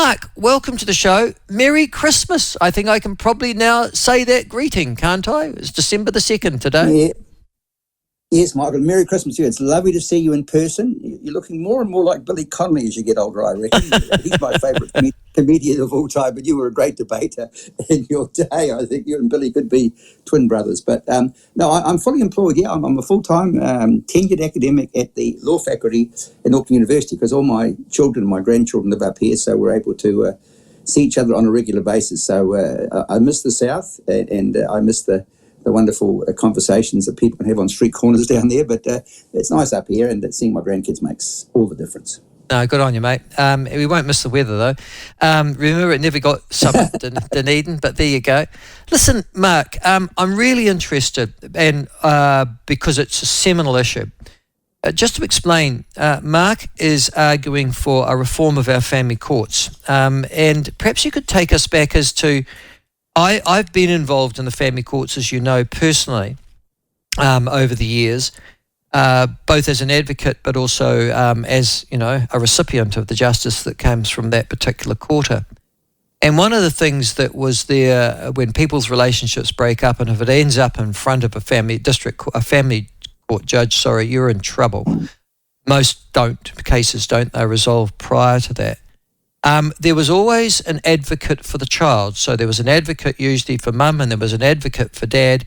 Mark, welcome to the show. Merry Christmas. I think I can probably now say that greeting, can't I? It's December the 2nd today. Yeah. Yes, Michael, Merry Christmas to you. It's lovely to see you in person. You're looking more and more like Billy Connolly as you get older, I reckon. He's my favourite comedian of all time, but you were a great debater in your day. I think you and Billy could be twin brothers. But no, I'm fully employed, yeah. I'm a full-time tenured academic at the law faculty in Auckland University because all my children and my grandchildren live up here, so we're able to see each other on a regular basis. So I miss the South and I miss the wonderful conversations that people can have on street corners down there. But it's nice up here, and seeing my grandkids makes all the difference. No, good on you, mate. We won't miss the weather, though. Remember, it never got summer Dunedin, but there you go. Listen, Mark, I'm really interested, and because it's a seminal issue. Just to explain, Mark is arguing for a reform of our family courts. And perhaps you could take us back as to I've been involved in the family courts, as you know, personally, over the years, both as an advocate but also as, a recipient of the justice that comes from that particular quarter. And one of the things that was there when people's relationships break up, and if it ends up in front of a family court judge, you're in trouble. Most cases don't they resolve prior to that. There was always an advocate for the child. So there was an advocate usually for mum, and there was an advocate for dad,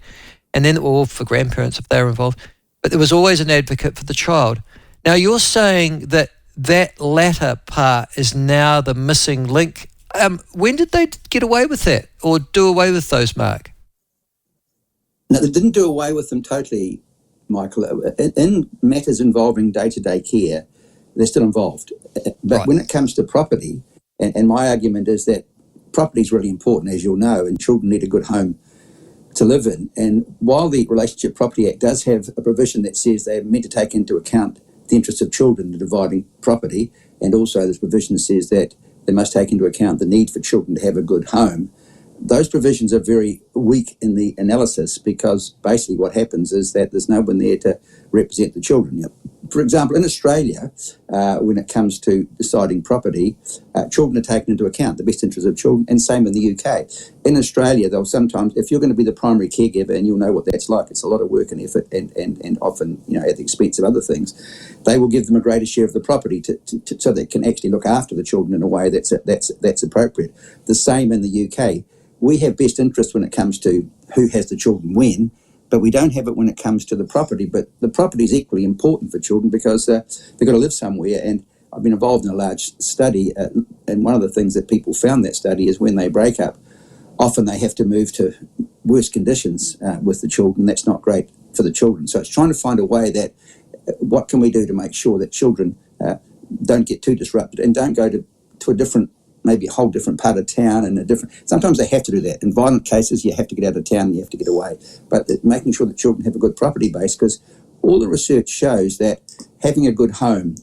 and then or for grandparents if they were involved. But there was always an advocate for the child. Now you're saying that latter part is now the missing link. When did they get away with that or do away with those, Mark? No, they didn't do away with them totally, Michael. In matters involving day-to-day care, they're still involved. But when it comes to property, and my argument is that property is really important, as you'll know, and children need a good home to live in. And while the Relationship Property Act does have a provision that says they're meant to take into account the interests of children in dividing property, and also this provision says that they must take into account the need for children to have a good home, those provisions are very weak in the analysis because basically what happens is that there's no one there to represent the children. For example, in Australia, when it comes to deciding property, children are taken into account, the best interests of children, and same in the UK. In Australia, they'll sometimes, if you're going to be the primary caregiver, and you'll know what that's like, it's a lot of work and effort and often, at the expense of other things, they will give them a greater share of the property so they can actually look after the children in a way that's appropriate. The same in the UK. We have best interest when it comes to who has the children when, but we don't have it when it comes to the property. But the property is equally important for children because they've got to live somewhere. And I've been involved in a large study, and one of the things that people found that study is when they break up, often they have to move to worse conditions with the children. That's not great for the children. So it's trying to find a way that what can we do to make sure that children don't get too disrupted and don't go to a different, maybe a whole different part of town and sometimes they have to do that. In violent cases, you have to get out of town, you have to get away. But making sure that children have a good property base, because all the research shows that having a good home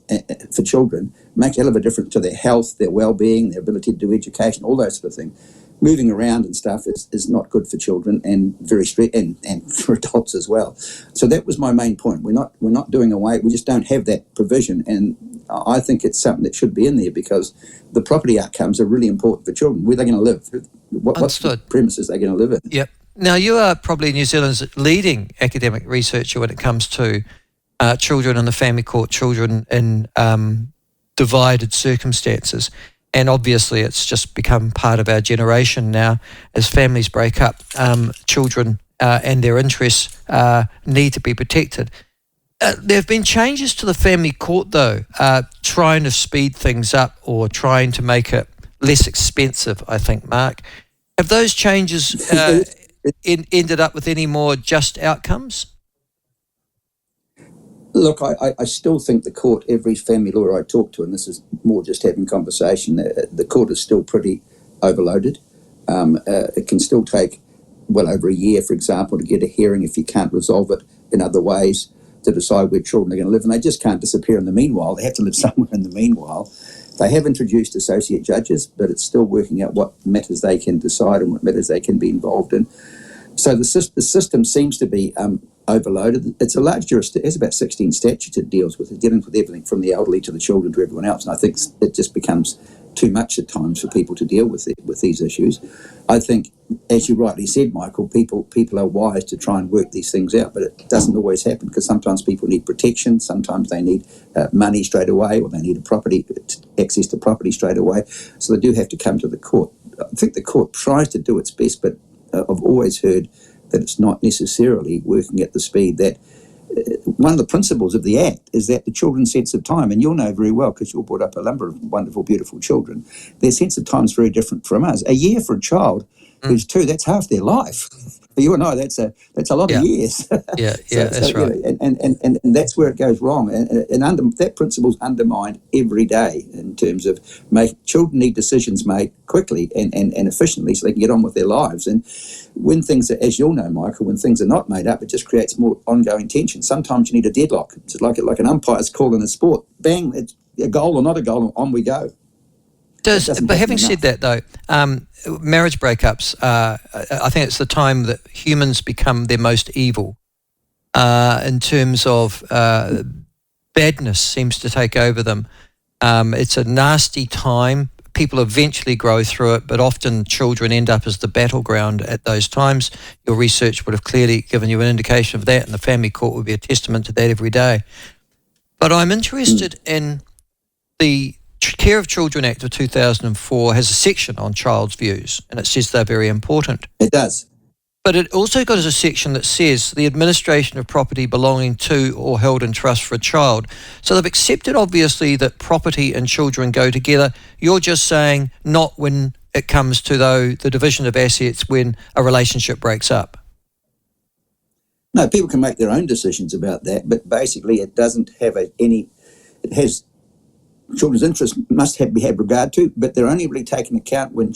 for children makes a hell of a difference to their health, their well-being, their ability to do education, all those sort of things. Moving around and stuff is not good for children and very and for adults as well. So that was my main point. We're not doing away. We just don't have that provision, and I think it's something that should be in there because the property outcomes are really important for children. Where they're going to live, what's the premises they're going to live in. Yep. Now you are probably New Zealand's leading academic researcher when it comes to children in the family court, children in divided circumstances. And obviously it's just become part of our generation now. As families break up, children and their interests need to be protected. There have been changes to the family court, though, trying to speed things up or trying to make it less expensive, I think, Mark. Have those changes ended up with any more just outcomes? Look, I still think the court, every family lawyer I talk to, and this is more just having conversation, the court is still pretty overloaded. It can still take well over a year, for example, to get a hearing if you can't resolve it in other ways to decide where children are going to live. And they just can't disappear in the meanwhile. They have to live somewhere in the meanwhile. They have introduced associate judges, but it's still working out what matters they can decide and what matters they can be involved in. So the system seems to be overloaded. It's a large jurisdiction. It has about 16 statutes it deals with. It's dealing with everything from the elderly to the children to everyone else. And I think it just becomes too much at times for people to deal with these issues. I think, as you rightly said, Michael, people are wise to try and work these things out, but it doesn't always happen, because sometimes people need protection, sometimes they need money straight away, or they need access to property straight away, so they do have to come to the court. I think the court tries to do its best, but I've always heard that it's not necessarily working at the speed that one of the principles of the Act is that the children's sense of time, and you'll know very well because you've brought up a number of wonderful, beautiful children, their sense of time is very different from us. A year for a child who's 2, that's half their life. For you and I, that's a lot of years. That's right. And that's where it goes wrong. And that principle's undermined every day in terms of children need decisions made quickly and efficiently so they can get on with their lives. And when things are, as you'll know, Michael, when things are not made up, it just creates more ongoing tension. Sometimes you need a deadlock. It's like an umpire's call in a sport. Bang, it's a goal or not a goal, on we go. But having said that, though, marriage breakups, I think it's the time that humans become their most evil in terms of badness seems to take over them. It's a nasty time. People eventually grow through it, but often children end up as the battleground at those times. Your research would have clearly given you an indication of that, and the family court would be a testament to that every day. But I'm interested in the Care of Children Act of 2004 has a section on child's views, and it says they're very important. It does. But it also got a section that says the administration of property belonging to or held in trust for a child. So they've accepted, obviously, that property and children go together. You're just saying not when it comes to, though, the division of assets when a relationship breaks up. No, people can make their own decisions about that, but basically it doesn't have it has children's interests must be had regard to, but they're only really taken account when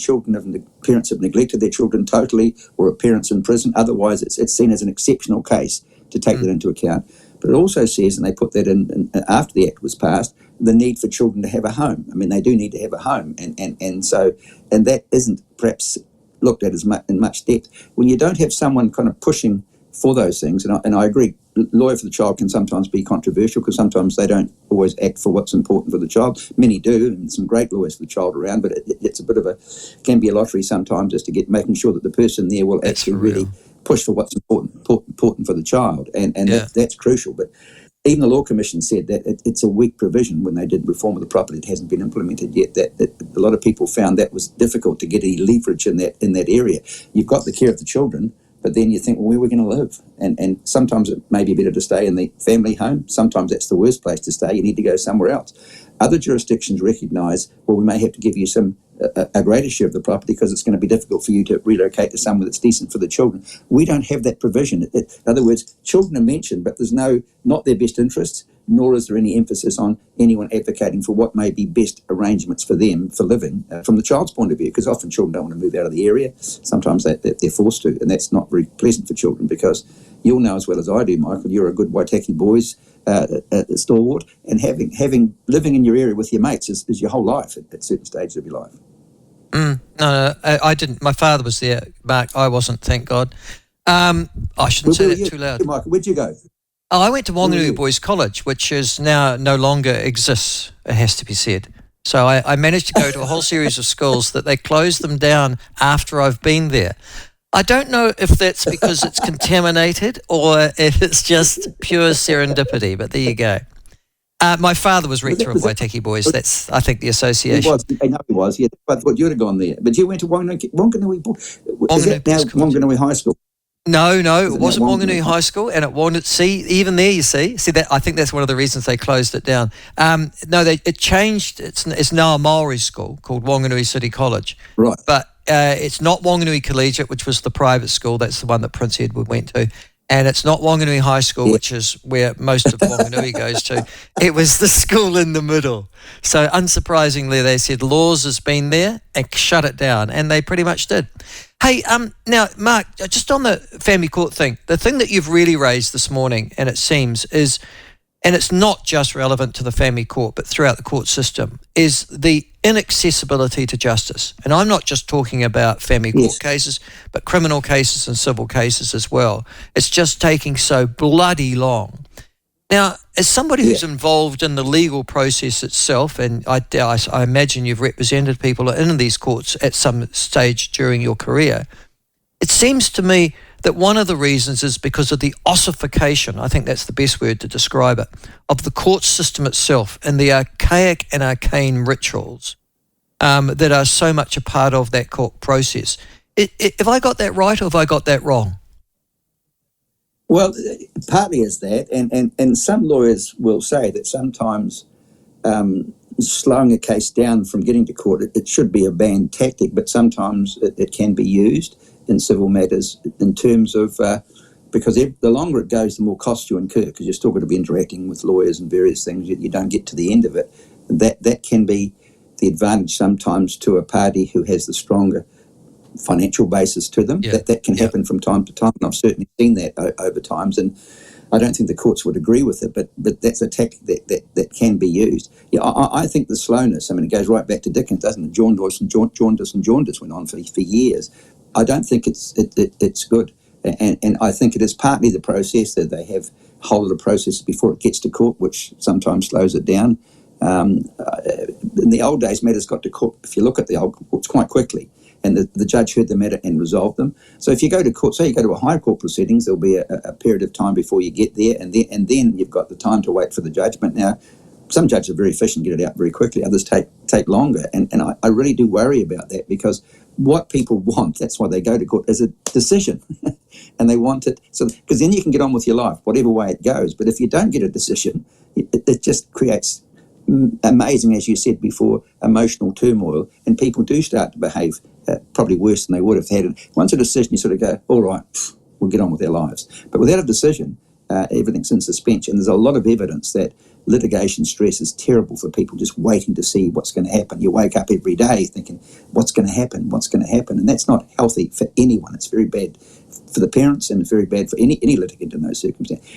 parents have neglected their children totally, or a parent's in prison. Otherwise, it's seen as an exceptional case to take that into account. But it also says, and they put that in after the Act was passed, the need for children to have a home. I mean, they do need to have a home, and that isn't perhaps looked at in much depth. When you don't have someone kind of pushing for those things, and I agree, lawyer for the child can sometimes be controversial because sometimes they don't always act for what's important for the child. Many do, and some great lawyers for the child around, but it's a bit of can be a lottery sometimes just to making sure that the person there will actually really push for what's important for the child, and that's crucial. But even the Law Commission said that it's a weak provision when they did reform of the property. It hasn't been implemented yet. That a lot of people found that was difficult to get any leverage in that area. You've got the care of the children, but then you think, well, where are we going to live? And sometimes it may be better to stay in the family home. Sometimes that's the worst place to stay. You need to go somewhere else. Other jurisdictions recognise, well, we may have to give you a greater share of the property because it's going to be difficult for you to relocate to somewhere that's decent for the children. We don't have that provision. In other words, children are mentioned, but there's not their best interests, nor is there any emphasis on anyone advocating for what may be best arrangements for them for living from the child's point of view, because often children don't want to move out of the area. Sometimes they're forced to, and that's not very pleasant for children, because you'll know as well as I do, Michael, you're a good Waitaki boys stalwart, and living in your area with your mates is your whole life at certain stages of your life. No, I didn't. My father was there, Mark. I wasn't, thank God. I shouldn't say that too loud. Michael, where'd you go? Oh, I went to Wanganui Boys College, which is now no longer exists, it has to be said. So I managed to go to a whole series of schools that they closed them down after I've been there. I don't know if that's because it's contaminated or if it's just pure serendipity, but there you go. My father was rector of Waitaki Boys. That's, I think, the association. I know he was, yeah. But you'd have gone there. But you went to Wanganui Boys. Is that now Wanganui High School? No, it wasn't Wanganui High School, and it wanted. See, even there, you see that. I think that's one of the reasons they closed it down. It changed. It's now a Maori school called Wanganui City College. Right, but it's not Wanganui Collegiate, which was the private school. That's the one that Prince Edward went to, and it's not Wanganui High School, which is where most of Wanganui goes to. It was the school in the middle. So unsurprisingly, they said Laws has been there and shut it down, and they pretty much did. Hey, now, Mark, just on the family court thing, the thing that you've really raised this morning, and it seems, is, and it's not just relevant to the family court, but throughout the court system, is the inaccessibility to justice. And I'm not just talking about family court cases, but criminal cases and civil cases as well. It's just taking so bloody long. Now, as somebody who's involved in the legal process itself, and I imagine you've represented people in these courts at some stage during your career, it seems to me that one of the reasons is because of the ossification, I think that's the best word to describe it, of the court system itself and the archaic and arcane rituals that are so much a part of that court process. Have I got that right, or have I got that wrong? Well, partly is that, and some lawyers will say that sometimes slowing a case down from getting to court, it should be a banned tactic, but sometimes it can be used in civil matters in terms of, because the longer it goes, the more costs you incur, because you're still going to be interacting with lawyers and various things. You don't get to the end of it. That can be the advantage sometimes to a party who has the stronger financial basis to them. That can happen from time to time, and I've certainly seen that over times, and I don't think the courts would agree with it, but that's a tactic that can be used. I think the slowness, it goes right back to Dickens, doesn't it? Jaundice and jaundice went on for years. I don't think it's good, and I think it is partly the process that they have whole of the process before it gets to court, which sometimes slows it down. In the old days, matters got to court, if you look at the old courts, quite quickly, and the judge heard the matter and resolved them. So if you go to court, say you go to a higher court proceedings, there'll be a period of time before you get there, and then you've got the time to wait for the judgment. Now, some judges are very efficient, get it out very quickly. Others take longer, and I really do worry about that, because what people want, that's why they go to court, is a decision, and they want it so because then you can get on with your life, whatever way it goes. But if you don't get a decision, it just creates amazing, as you said before, emotional turmoil, and people do start to behave probably worse than they would have had. And once a decision, you sort of go, all right, we'll get on with our lives. But without a decision, everything's in suspension. There's a lot of evidence that litigation stress is terrible for people just waiting to see what's going to happen. You wake up every day thinking, what's going to happen? What's going to happen? And that's not healthy for anyone. It's very bad for the parents, and it's very bad for any litigant in those circumstances.